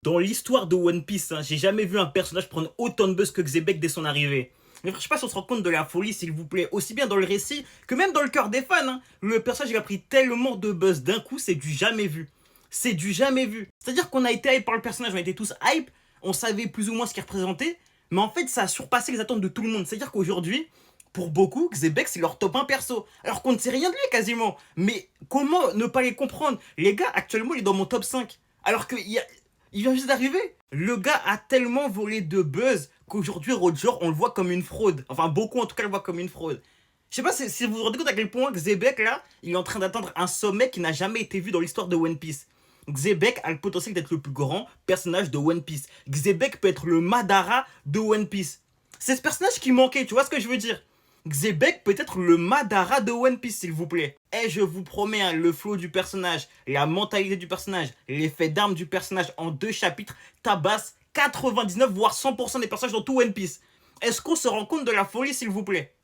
Dans l'histoire de One Piece, hein, j'ai jamais vu un personnage prendre autant de buzz que Xebec dès son arrivée. Mais je sais pas si on se rend compte de la folie, s'il vous plaît, aussi bien dans le récit que même dans le cœur des fans. Hein. Le personnage il a pris tellement de buzz d'un coup, c'est du jamais vu. C'est du jamais vu. C'est-à-dire qu'on a été hype par le personnage, on a été tous hype, on savait plus ou moins ce qu'il représentait, mais en fait ça a surpassé les attentes de tout le monde. C'est-à-dire qu'aujourd'hui, pour beaucoup, Xebec c'est leur top 1 perso. Alors qu'on ne sait rien de lui quasiment. Mais comment ne pas les comprendre? Les gars, actuellement il est dans mon top 5. Alors il vient juste d'arriver. Le gars a tellement volé de buzz qu'aujourd'hui, Roger, on le voit comme une fraude. Enfin, beaucoup en tout cas le voient comme une fraude. Je sais pas si vous vous rendez compte à quel point Xebec, là, il est en train d'atteindre un sommet qui n'a jamais été vu dans l'histoire de One Piece. Xebec a le potentiel d'être le plus grand personnage de One Piece. Xebec peut être le Madara de One Piece. C'est ce personnage qui manquait, tu vois ce que je veux dire? Xebec peut être le Madara de One Piece, s'il vous plaît. Et je vous promets, hein, le flow du personnage, la mentalité du personnage, l'effet d'arme du personnage en 2 chapitres tabasse 99 voire 100% des personnages dans tout One Piece. Est-ce qu'on se rend compte de la folie, s'il vous plaît?